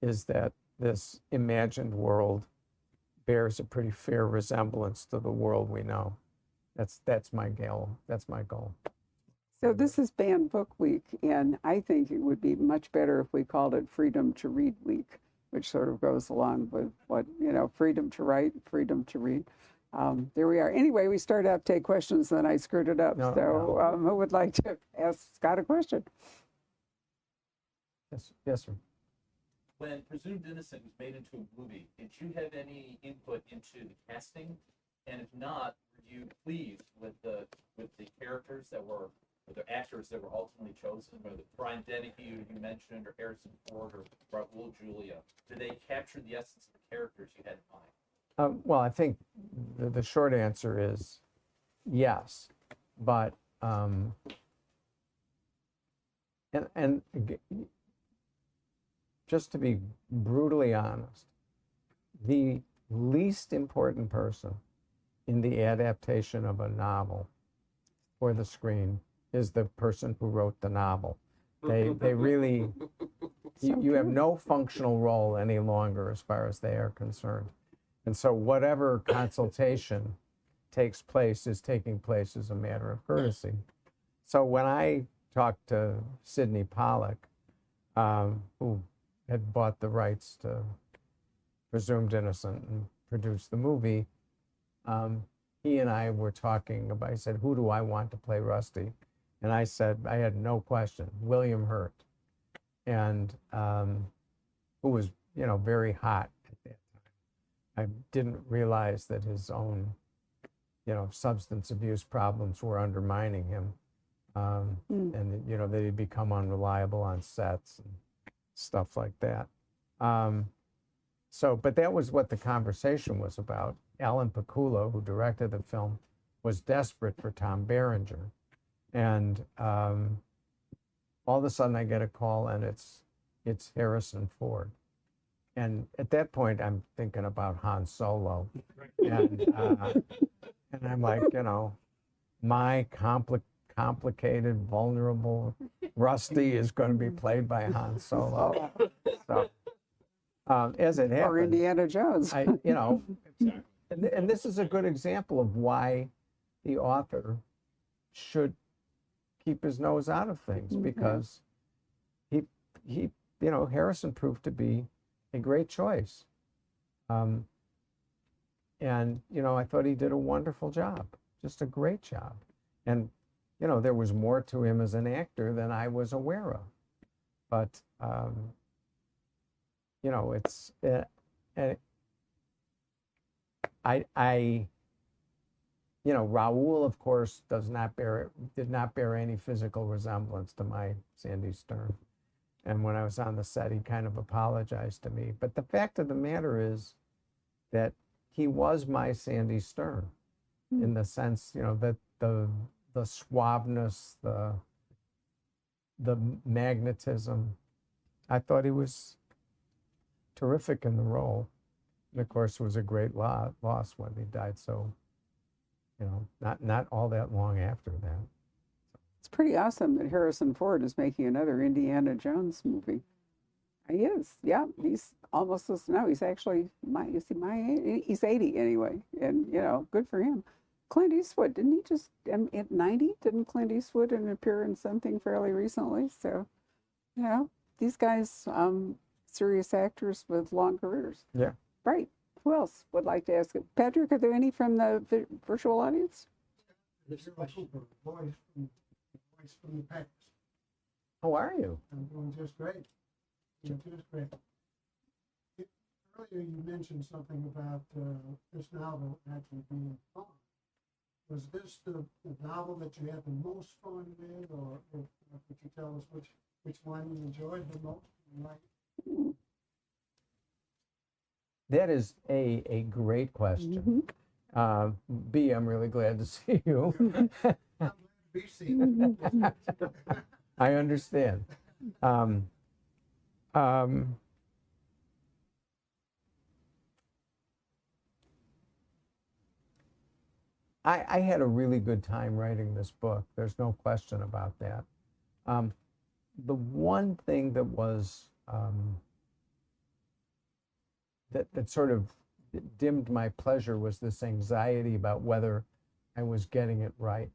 is that this imagined world bears a pretty fair resemblance to the world we know. That's my goal. That's my goal. So this is Banned Book Week, and I think it would be much better if we called it Freedom to Read Week, which sort of goes along with what, freedom to write, freedom to read. There we are. Anyway, we started out to take questions, then I screwed it up. Who would like to ask Scott a question? Yes, sir. When Presumed Innocent was made into a movie, did you have any input into the casting? And if not, were you pleased with the characters that were, or the actors that were ultimately chosen, whether Brian Dennehy, who you mentioned, or Harrison Ford, or Raul Julia? Did they capture the essence of the characters you had in mind? Well, I think the short answer is yes, but and just to be brutally honest, the least important person in the adaptation of a novel for the screen is the person who wrote the novel. They really, you have no functional role any longer as far as they are concerned. And so whatever consultation takes place is taking place as a matter of courtesy. So when I talked to Sidney Pollack, who had bought the rights to Presumed Innocent and produced the movie, he and I were talking about, I said, who do I want to play Rusty? And I said, I had no question, William Hurt. And who was, very hot at that time. I didn't realize that his own, substance abuse problems were undermining him. And, that he'd become unreliable on sets and stuff like that. But that was what the conversation was about. Alan Pakula, who directed the film, was desperate for Tom Berenger. And all of a sudden I get a call and it's Harrison Ford. And at that point I'm thinking about Han Solo. And I'm like, my complicated, vulnerable Rusty is going to be played by Han Solo. So as it happens. Or Indiana Jones. And this is a good example of why the author should keep his nose out of things, because he Harrison proved to be a great choice. And I thought he did a wonderful job, just a great job. And there was more to him as an actor than I was aware of. But it's Raul, of course, did not bear any physical resemblance to my Sandy Stern. And when I was on the set, he kind of apologized to me. But the fact of the matter is that he was my Sandy Stern, in the sense, that the suaveness, the magnetism. I thought he was terrific in the role. And of course, it was a great loss when he died. So, not all that long after that. It's pretty awesome that Harrison Ford is making another Indiana Jones movie. He is, yeah. He's almost now. He's actually my age? He's 80 anyway, and good for him. Clint Eastwood, didn't he just at 90? Didn't Clint Eastwood appear in something fairly recently? So, these guys, serious actors with long careers. Yeah. Right. Who else would like to ask? Patrick, are there any from the virtual audience? There's a question for voice from the past. How are you? I'm doing just great. Doing just great. Earlier you mentioned something about this novel actually being fun. Was this the novel that you had the most fun with, or could you tell us which one you enjoyed the most? And why? That is a great question. B, I'm really glad to see you. I'm glad to be seen. I understand. I had a really good time writing this book. There's no question about that. The one thing that was that sort of dimmed my pleasure was this anxiety about whether I was getting it right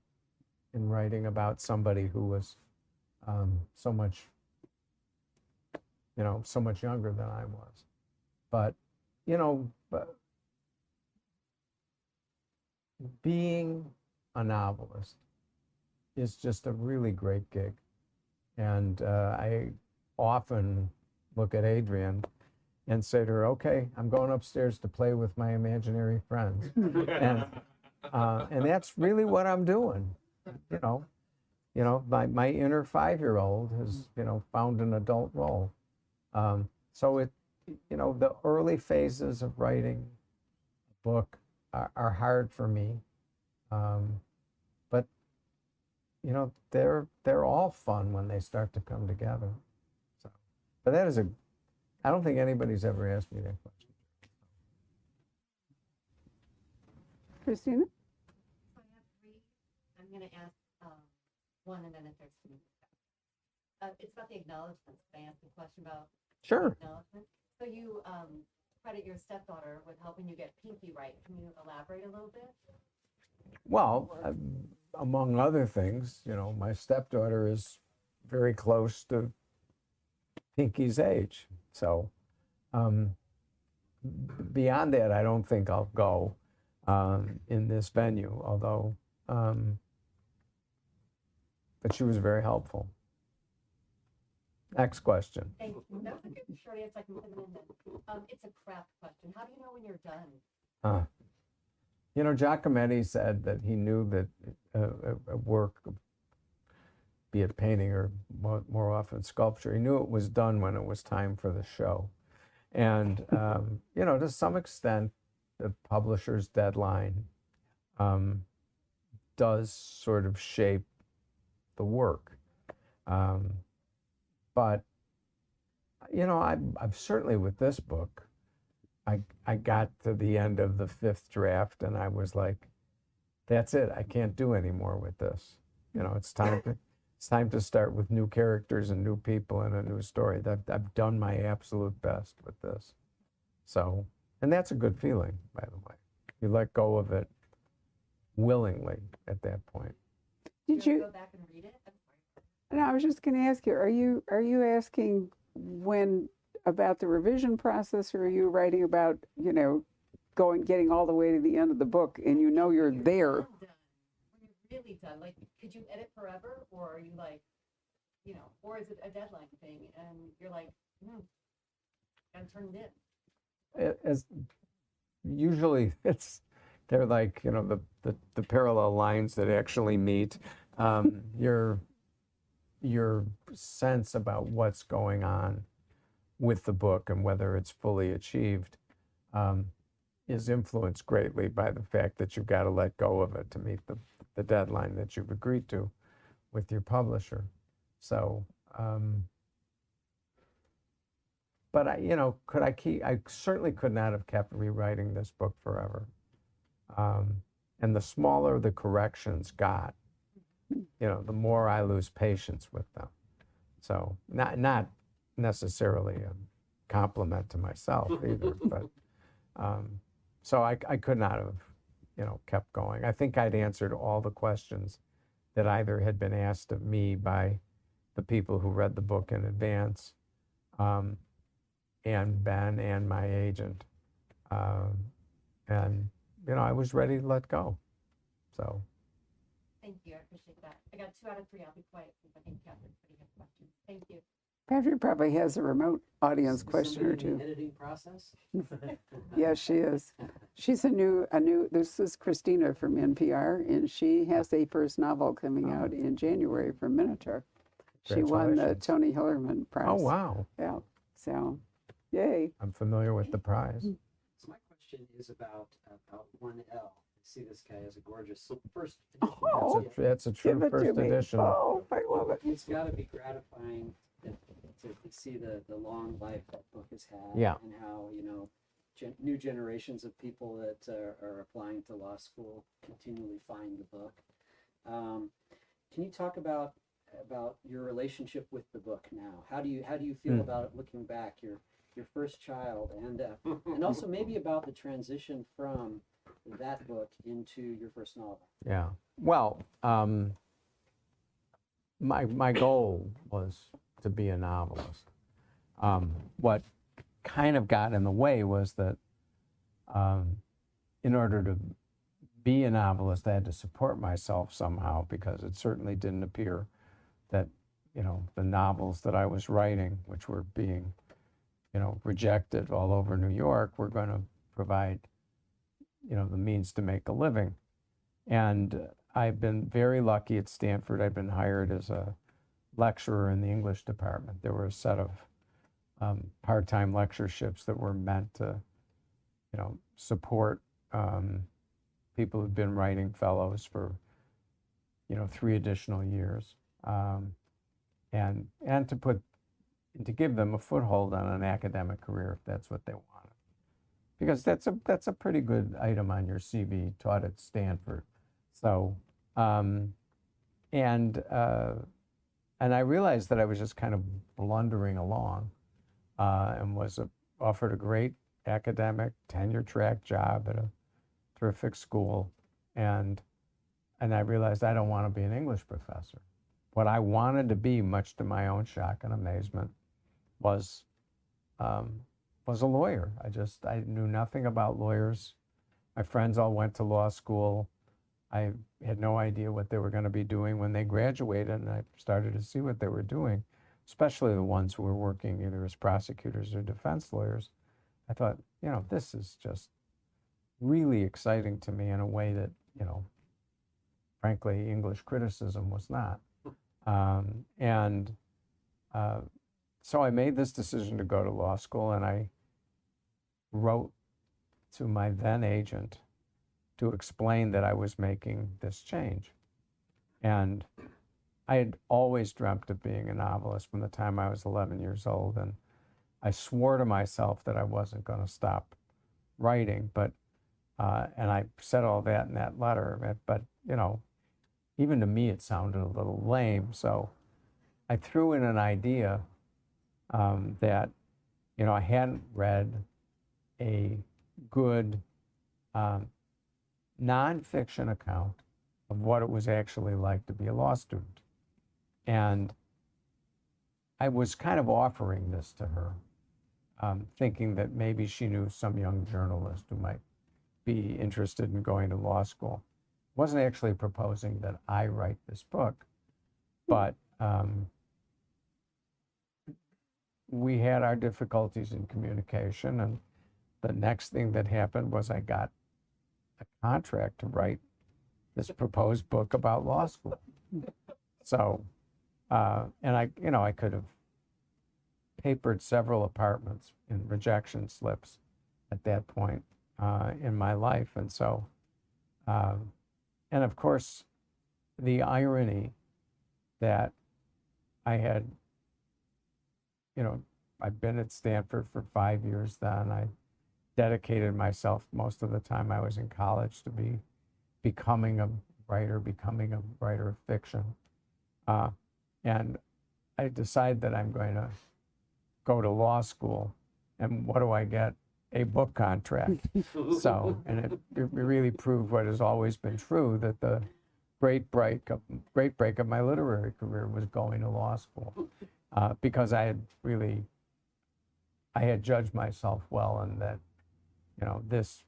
in writing about somebody who was so much younger than I was. But, being a novelist is just a really great gig. And I often look at Adrienne and say to her, okay, I'm going upstairs to play with my imaginary friends. and that's really what I'm doing. My inner 5-year-old has, found an adult role. So the early phases of writing a book are hard for me. But, they're all fun when they start to come together. So, but I don't think anybody's ever asked me that question. Christina? So I have three. I'm going to ask one and then if there's two. It's about the acknowledgments. Can I ask a question about Sure. acknowledgments? So you credit your stepdaughter with helping you get Pinky right. Can you elaborate a little bit? Well, among other things, my stepdaughter is very close to Pinky's age. So beyond that, I don't think I'll go in this venue, although, but she was very helpful. Next question. Thank you. That was a good short answer. I can put it in then. It's a craft question. How do you know when you're done? Giacometti said that he knew that a work, be it painting or more often sculpture, he knew it was done when it was time for the show. And, to some extent, the publisher's deadline does sort of shape the work. But, I've certainly with this book, I got to the end of the 5th draft and I was like, that's it. I can't do any more with this. It's time to start with new characters and new people and a new story. I've done my absolute best with this. So, and that's a good feeling, by the way. You let go of it willingly at that point. Did you? Go back and read it? I'm sorry. No, I was just going to ask you, are you asking when about the revision process, or are you writing about, getting all the way to the end of the book and you're there? Done. When you're really done, like, could you edit forever, or are you like, or is it a deadline thing and you're like, gotta turn it in? As usually they're like, the parallel lines that actually meet. Your sense about what's going on with the book and whether it's fully achieved is influenced greatly by the fact that you've got to let go of it to meet the deadline that you've agreed to with your publisher. So, but I certainly could not have kept rewriting this book forever. And the smaller the corrections got, the more I lose patience with them. So not necessarily a compliment to myself either, but so I could not have, kept going. I think I'd answered all the questions that either had been asked of me by the people who read the book in advance, and Ben and my agent, and I was ready to let go. So Thank you, I appreciate that. I got 2 out of 3. I'll be quiet since I think Catherine's pretty good questions. Thank you. Patrick probably has a remote audience Is question or somebody in two. the editing process? Yes, she is. She's a new, this is Christina from NPR, and she has a first novel coming out in January from Minotaur. She won the Congratulations. Tony Hillerman Prize. Oh, wow. Yeah, so, yay. I'm familiar with the prize. So my question is about 1L. I see this guy as a gorgeous first. Oh, That's a true give it to first me. edition. Oh, I love it. It's got to be gratifying to see the long life that book has had. Yeah. And how, new generations of people that are applying to law school continually find the book. Can you talk about your relationship with the book now? How do you feel about it looking back, your first child, and also maybe about the transition from that book into your first novel? Yeah. Well, my goal was to be a novelist. What kind of got in the way was that in order to be a novelist, I had to support myself somehow, because it certainly didn't appear that, the novels that I was writing, which were being, rejected all over New York, were going to provide, the means to make a living. And I've been very lucky at Stanford. I've been hired as a lecturer in the English department. There were a set of part-time lectureships that were meant to, support people who've been writing fellows for, 3 additional years, and to give them a foothold on an academic career if that's what they wanted, because that's a pretty good item on your CV, taught at Stanford. So, and I realized that I was just kind of blundering along, and was offered a great academic tenure track job at a terrific school, and I realized I don't want to be an English professor. What I wanted to be, much to my own shock and amazement, was a lawyer. I knew nothing about lawyers. My friends all went to law school. I had no idea what they were going to be doing when they graduated, and I started to see what they were doing, especially the ones who were working either as prosecutors or defense lawyers. I thought, this is just really exciting to me in a way that, frankly, English criticism was not. So I made this decision to go to law school, and I wrote to my then agent to explain that I was making this change. And I had always dreamt of being a novelist from the time I was 11 years old, and I swore to myself that I wasn't going to stop writing, but and I said all that in that letter, but even to me it sounded a little lame. So I threw in an idea that I hadn't read a good nonfiction account of what it was actually like to be a law student. And I was kind of offering this to her, thinking that maybe she knew some young journalist who might be interested in going to law school. Wasn't actually proposing that I write this book, but we had our difficulties in communication, and the next thing that happened was I got a contract to write this proposed book about law school. So, and I could have papered several apartments in rejection slips at that point in my life. And so, and of course, the irony that I had, I've been at Stanford for 5 years then. I dedicated myself most of the time I was in college to becoming a writer of fiction. And I decide that I'm going to go to law school, and what do I get? A book contract. So, and it really proved what has always been true, that the great break of my literary career was going to law school, because I had judged myself well, and that, this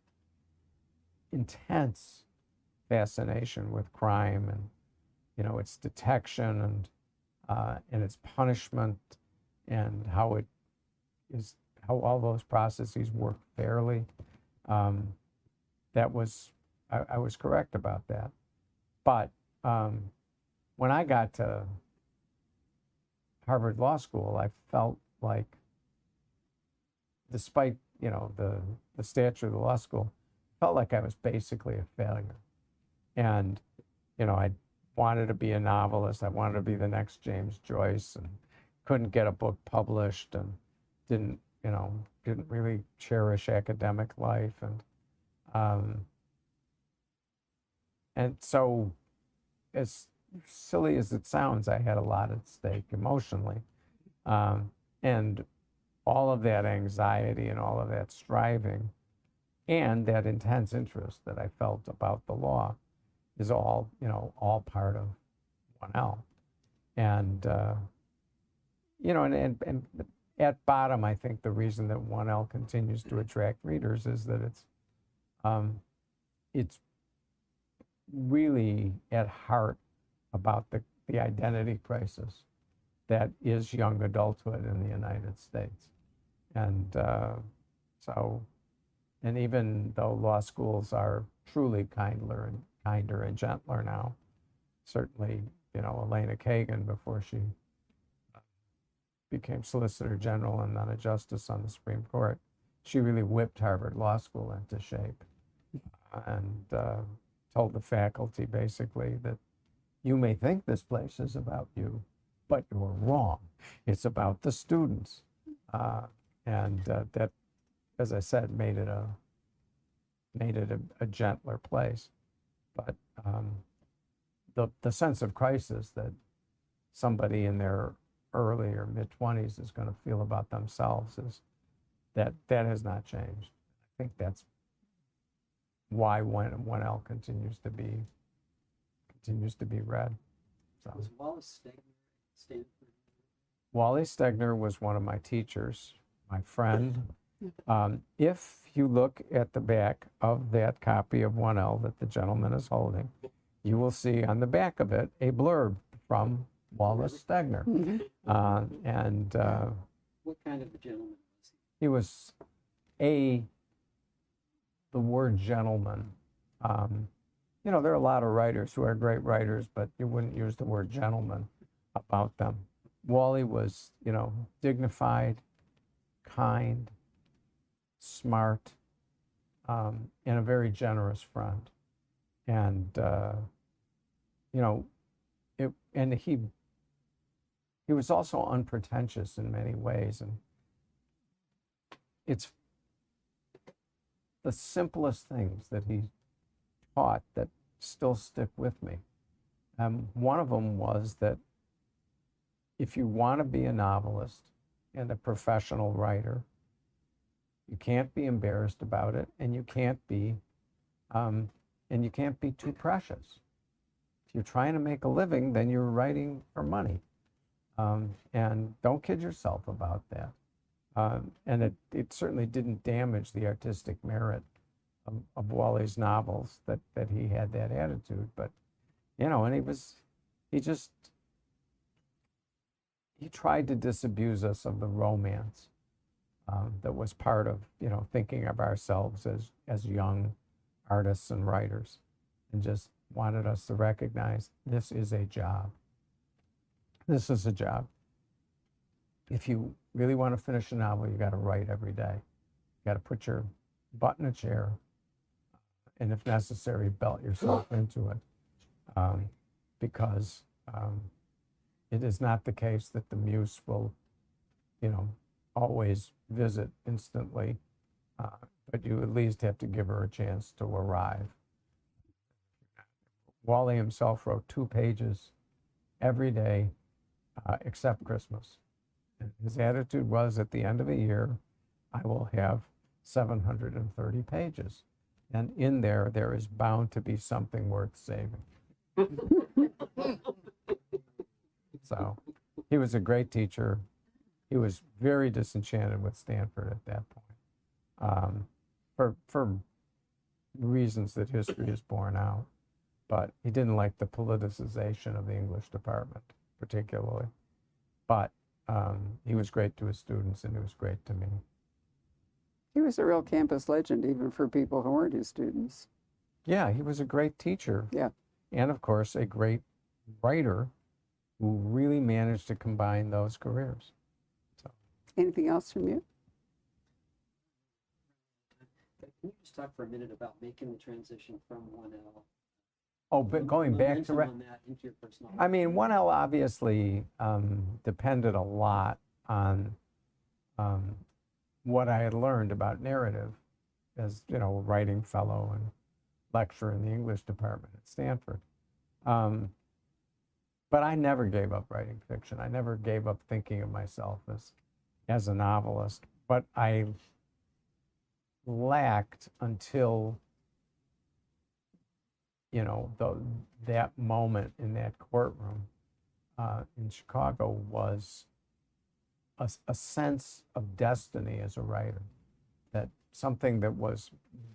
intense fascination with crime and its detection and its punishment, and how all those processes work fairly. That was I was correct about that. But when I got to Harvard Law School, I felt like, despite the stature of the law school, felt like I was basically a failure. And I wanted to be a novelist. I wanted to be the next James Joyce, and couldn't get a book published, and didn't really cherish academic life, and so, as silly as it sounds, I had a lot at stake emotionally, and all of that anxiety and all of that striving and that intense interest that I felt about the law is all part of 1L. And and at bottom, I think the reason that 1L continues to attract readers is that it's really at heart about the identity crisis that is young adulthood in the United States. And and even though law schools are truly kinder and gentler now, certainly, Elena Kagan, before she became Solicitor General and then a justice on the Supreme Court, she really whipped Harvard Law School into shape, and told the faculty basically that you may think this place is about you, but you're wrong. It's about the students. And that, as I said, made it a gentler place. But the sense of crisis that somebody in their early or mid-20s is going to feel about themselves is that has not changed. I think that's why 1L continues to be read. So. Was Wallace Stegner at Stanford? Wally Stegner was one of my teachers, my friend. If you look at the back of that copy of 1L that the gentleman is holding, you will see on the back of it a blurb from Wallace Stegner. And what kind of a gentleman was he? He was the word gentleman. There are a lot of writers who are great writers, but you wouldn't use the word gentleman about them. Wally was, dignified, kind, smart, and a very generous friend. And, and he was also unpretentious in many ways. And it's the simplest things that he taught that still stick with me. One of them was that if you want to be a novelist and a professional writer, you can't be embarrassed about it, and you can't be too precious. If you're trying to make a living, then you're writing for money, and don't kid yourself about that. And it certainly didn't damage the artistic merit of Wally's novels that he had that attitude, but and he tried to disabuse us of the romance that was part of thinking of ourselves as young artists and writers, and just wanted us to recognize this is a job. This is a job. If you really want to finish a novel, you got to write every day. You got to put your butt in a chair, and if necessary, belt yourself into it, because it is not the case that the muse will, always visit instantly, but you at least have to give her a chance to arrive. Wally himself wrote 2 pages every day except Christmas. And his attitude was, at the end of a year, I will have 730 pages. And in there is bound to be something worth saving. So he was a great teacher. He was very disenchanted with Stanford at that point, for reasons that history has borne out. but he didn't like the politicization of the English department particularly. But he was great to his students, and he was great to me. He was a real campus legend, even for people who weren't his students. Yeah, he was a great teacher. Yeah. And of course, a great writer who really managed to combine those careers. Anything else from you? Can you just talk for a minute about making the transition from 1L? Oh, but going back to Momentum on that into your personal. I mean, 1L obviously depended a lot on what I had learned about narrative as, you know, a writing fellow and lecturer in the English department at Stanford. But I never gave up writing fiction. I never gave up thinking of myself as a novelist. But I lacked until, you know, that moment in that courtroom in Chicago was a sense of destiny as a writer, that something that was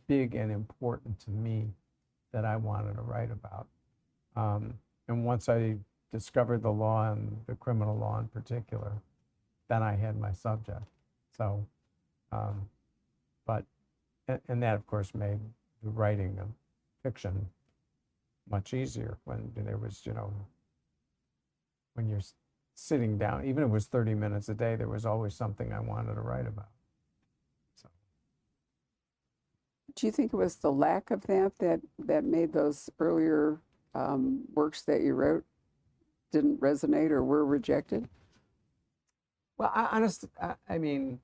big and important to me that I wanted to write about. And once I discovered the law, and the criminal law in particular, then I had my subject. So, and that of course made the writing of fiction much easier when there was, you know, when you're sitting down, even if it was 30 minutes a day, there was always something I wanted to write about. So. Do you think it was the lack of that made those earlier works that you wrote didn't resonate or were rejected? Well, I mean,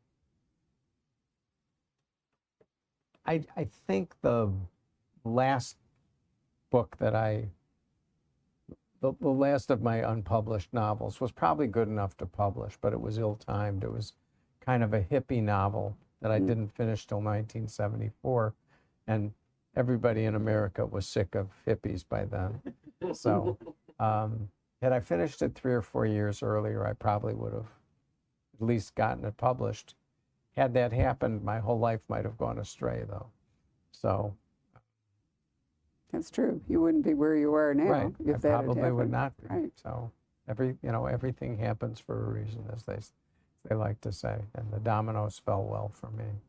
I think the last book that the last of my unpublished novels was probably good enough to publish, but it was ill-timed. It was kind of a hippie novel that I didn't finish till 1974, and everybody in America was sick of hippies by then. So had I finished it 3 or 4 years earlier, I probably would have at least gotten it published. Had that happened, my whole life might have gone astray, though. So. That's true. You wouldn't be where you are now Right. if I that had probably would happened. not be. Right. So everything happens for a reason, as they like to say, and the dominoes fell well for me.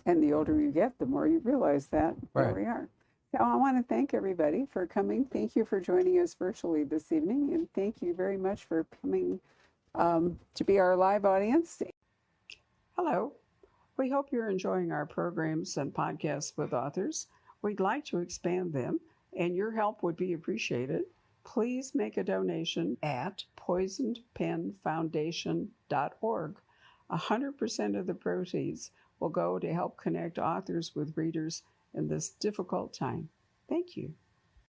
And the older you get, the more you realize that. There Right. we are. So I want to thank everybody for coming. Thank you for joining us virtually this evening, and thank you very much for coming to be our live audience. Hello. We hope you're enjoying our programs and podcasts with authors. We'd like to expand them, and your help would be appreciated. Please make a donation at poisonedpenfoundation.org. 100% of the proceeds will go to help connect authors with readers in this difficult time. Thank you.